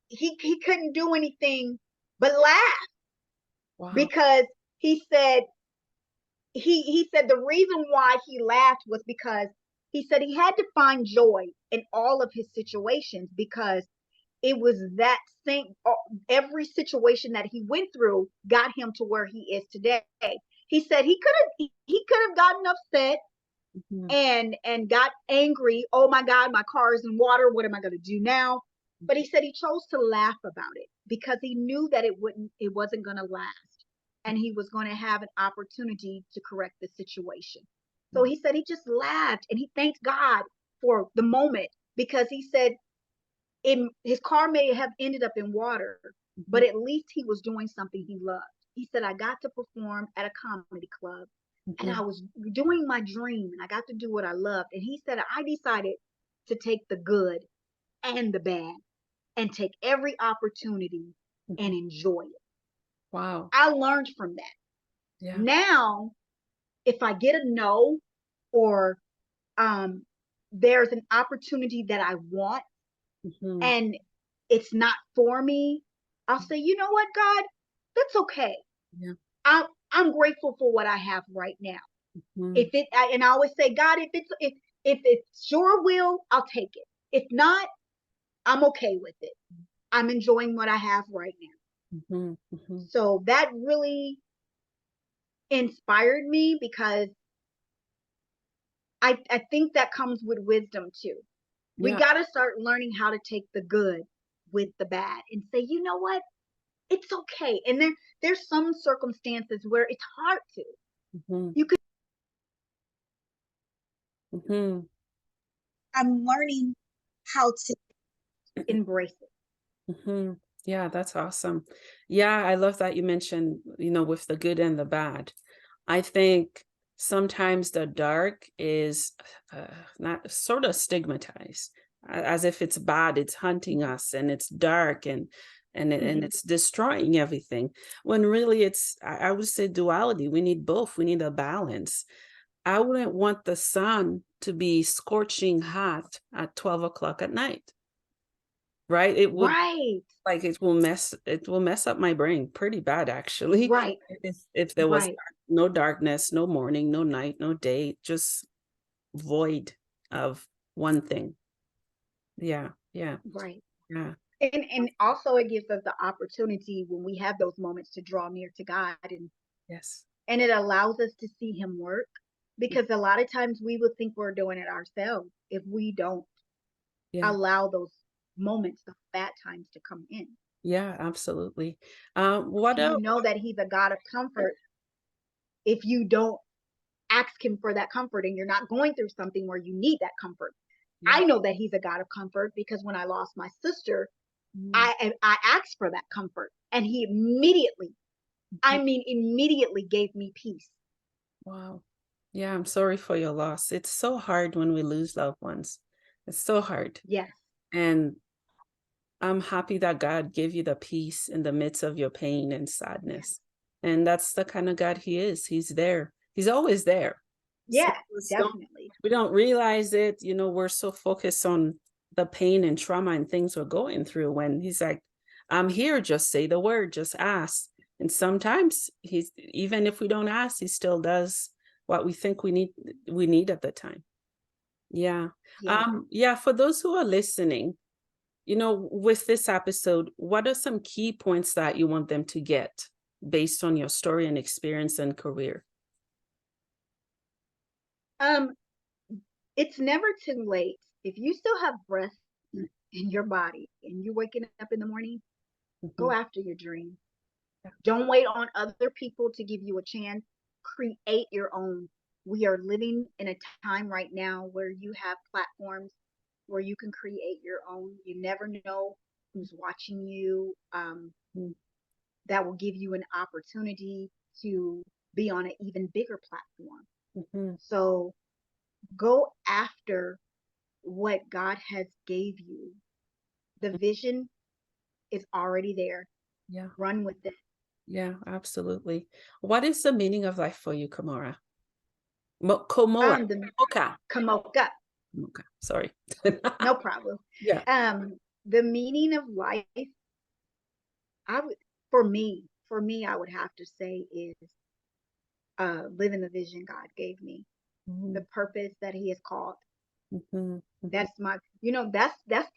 he couldn't do anything but laugh, wow. because he said he said the reason why he laughed was because he said he had to find joy in all of his situations, because it was that same every situation that he went through got him to where he is today. He said he could have gotten upset Mhm, and got angry. Oh my God, my car is in water. What am I going to do now? But he said he chose to laugh about it because he knew that it wasn't going to last, and he was going to have an opportunity to correct the situation. So wow. he said he just laughed and he thanked God for the moment, because he said his car may have ended up in water, Mhm, but at least he was doing something he loved. He said, I got to perform at a comedy club, and I mhm, was doing my dream, and I got to do what I loved. And he said, I decided to take the good and the bad and take every opportunity mhm. and enjoy it. Wow. I learned from that. Yeah. Now, if I get a no, or um, there's an opportunity that I want, Mhm, and it's not for me, I'll say, you know what, God, that's okay. yeah. I'm I'm grateful for what I have right now. Mhm. And I always say, God, if it's your will, I'll take it. If not, I'm okay with it. I'm enjoying what I have right now. Mhm. Mhm. So that really inspired me because I think that comes with wisdom too. We Yeah. got to start learning how to take the good with the bad and say, you know what? It's okay. And there's some circumstances where it's hard to. Mhm. You could Mhm. I'm learning how to embrace it. Mhm. Yeah, that's awesome. Yeah, I love that you mentioned, with the good and the bad. I think sometimes the dark is not sort of stigmatized, as if it's bad, it's hunting us, and it's dark, and Mhm. it's destroying everything. When really I would say duality. We need both. We need a balance. I wouldn't want the sun to be scorching hot at 12 o'clock at night, right? It would Right. like, it will mess up my brain pretty bad, actually, Right. if there was Right. no darkness, no morning, no night, no day, just void of one thing. Yeah, yeah, Right. yeah. And also it gives us the opportunity when we have those moments to draw near to God, Yes. and it allows us to see him work, because a lot of times we would think we're doing it ourselves if we don't Yeah, allow those moments, the bad times to come in. yeah, absolutely. What Do you else? know that he's a God of comfort if you don't ask him for that comfort and you're not going through something where you need that comfort? Yeah. I know that he's a God of comfort because when I lost my sister, Mm, I asked for that comfort and he immediately, mhm. I mean immediately gave me peace. Wow. Yeah, I'm sorry for your loss. It's so hard when we lose loved ones. It's so hard. Yes. And I'm happy that God gave you the peace in the midst of your pain and Yeah. sadness. And that's the kind of God He is. He's there. He's always there. Some Yeah, of us don't definitely. we don't realize it. We're so focused on the pain and trauma and things we're going through when He's like, I'm here, just say the word, just ask. And sometimes He's even if we don't ask, He still does what we think we need at the time. Yeah. Yes. Yeah, for those who are listening, with this episode, what are some key points that you want them to get based on your story and experience and career? Um, it's never too late. If you still have breath in your body and you're waking up in the morning, go Mhm. after your dream. Yeah. Don't wait on other people to give you a chance. Create your own. We are living in a time right now where you have platforms where you can create your own. You never know who's watching you. Mm. That will give you an opportunity to be on an even bigger platform. Mhm. So go after what God has gave you. The vision is already there. Yeah, Run with it. yeah, absolutely. What is the meaning of life for you, Kamora? Komora. The Oka. Kamoka, Mocha. Sorry. no problem. Yeah. The meaning of life, I would, for me, I would have to say is living the vision God gave me, the Mhm. purpose that He has called. Mhm. Mhm. That's my, that's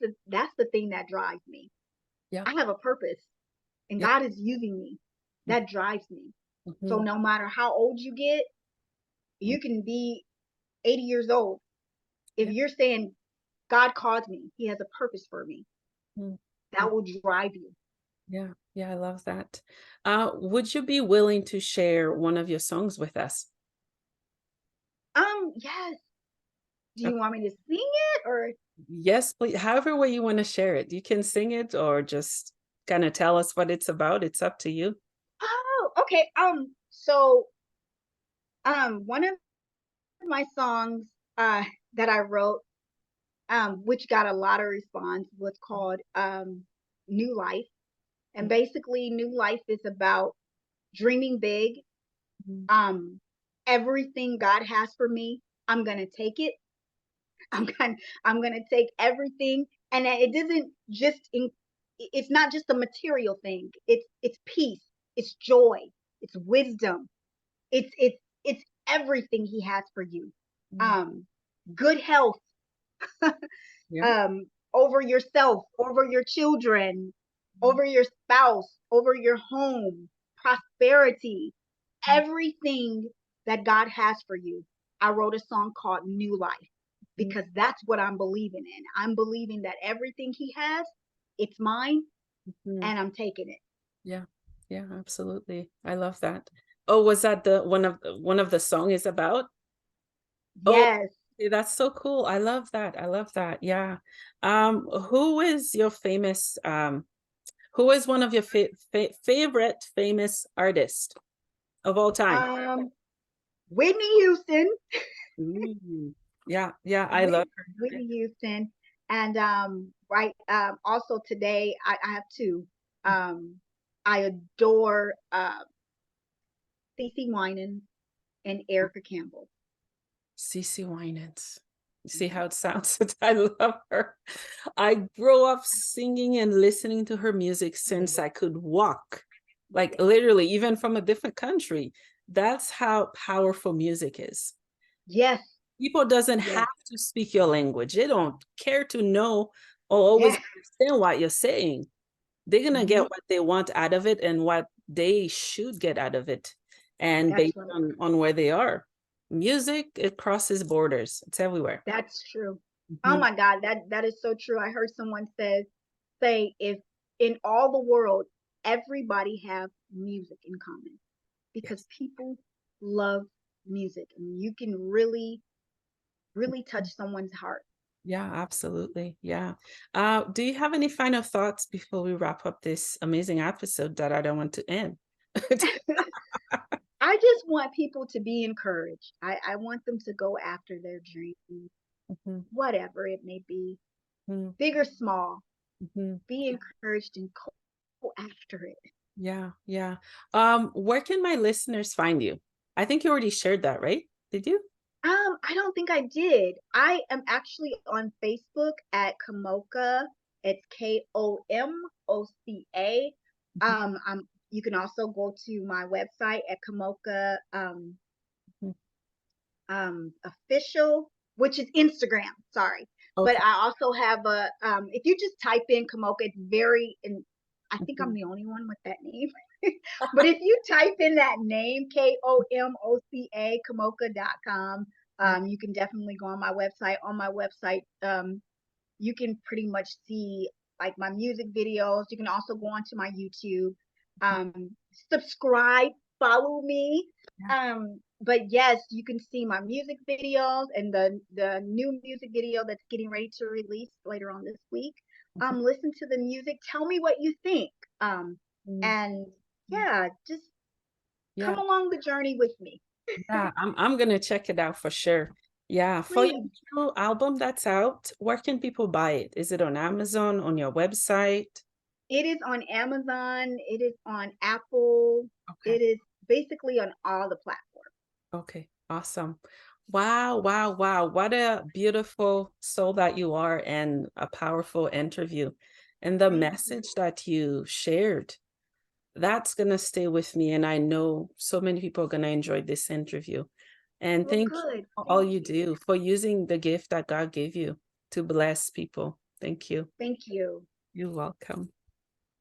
the thing that drives me. Yeah. I have a purpose, and Yeah. God is using me. That drives me. So Mhm. no matter how old you get, Mm. you can be 80 years old. If Yeah. you're saying God called me, He has a purpose for me, Mm. Mm. that will drive you. Yeah. Yeah, I love that. Would you be willing to share one of your songs with us? Yes. Do you want me to sing it or? Yes, please. However way you want to share it. You can sing it or just kind of tell us what it's about. It's up to you. Oh, okay. One of my songs that I wrote, which got a lot of response, was called New Life. And basically, New Life is about dreaming big. Mhm. Um, Everything God has for me, I'm gonna take it. I'm gonna take everything, and it doesn't just it's not just a material thing. It's peace, it's joy, it's wisdom, it's everything he has for you. Mm. Good health, Yeah. um, over yourself, over your children, over your spouse, over your home, prosperity, Mm. everything that God has for you. I wrote a song called New Life Mm. because that's what I'm believing in. I'm believing that everything he has, it's mine Mm. and I'm taking it. Yeah. Yeah, absolutely. I love that. Oh, was that the one of the song is about? Oh, Yes. okay, that's so cool. I love that. I love that. Yeah. Who is your famous who is one of your favorite famous artists of all time? Um, Whitney Houston, Ooh. Yeah, yeah, I love Whit- her. Yeah. Whitney Houston, and right. Also today, I have two. Um, I adore CeCe Winans and Erica Campbell. CeCe Winans. You see Mhm. how it sounds? I love her. I grew up singing and listening to her music since I could walk, like literally, even from a different country. That's how powerful music is. Yes, People doesn't yes, have to speak your language. They don't care to know or always yes. understand what you're saying. They're gonna get Hmm. what they want out of it and what they should get out of it, and That's based right. on where they are. Music, it crosses borders. It's everywhere. That's true. Oh Mhm. my God, that is so true. I heard someone say if in all the world everybody have music in common because Yes. people love music and you can really touch someone's heart. Yeah, absolutely. Yeah. Do you have any final thoughts before we wrap up this amazing episode that I don't want to end? I just want people to be encouraged. I want them to go after their dreams, Mhm, whatever it may be, mhm, big or small. mhm. Be encouraged and go after it. Yeah, yeah. Where can my listeners find you? I think you already shared that, right? Did you? I don't think I did. I am actually on Facebook at KOMOCA. It's KOMOCA. Mhm, You can also go to my website at KOMOCA mhm. official, which is Instagram. Sorry, but Okay. I also have a. If you just type in KOMOCA, it's very. And I think I'm Mhm. the only one with that name. But if you type in that name, KOMOCA, KOMOCA.com, you can definitely go on my website. On my website, you can pretty much see like my music videos. You can also go onto my YouTube, um, subscribe, follow me. Yeah. But yes, you can see my music videos and the new music video that's getting ready to release later on this week. Mhm. Listen to the music. Tell me what you think. Mhm. And yeah, just come Yeah. along the journey with me, Yeah, I'm gonna check it out for sure. Yeah, for your please. new album that's out, where can people buy it? Is it on Amazon, on your website? It is on Amazon. It is on Apple. Okay. It is basically on all the platforms. Okay, awesome. Wow, wow, wow. What a beautiful soul that you are and a powerful interview. And the Thank you. message that you shared, that's gonna stay with me. And I know so many people are gonna enjoy this interview. And Well, thank you good. for all Thank you you. do for using the gift that God gave you to bless people. Thank you. Thank you. You're welcome.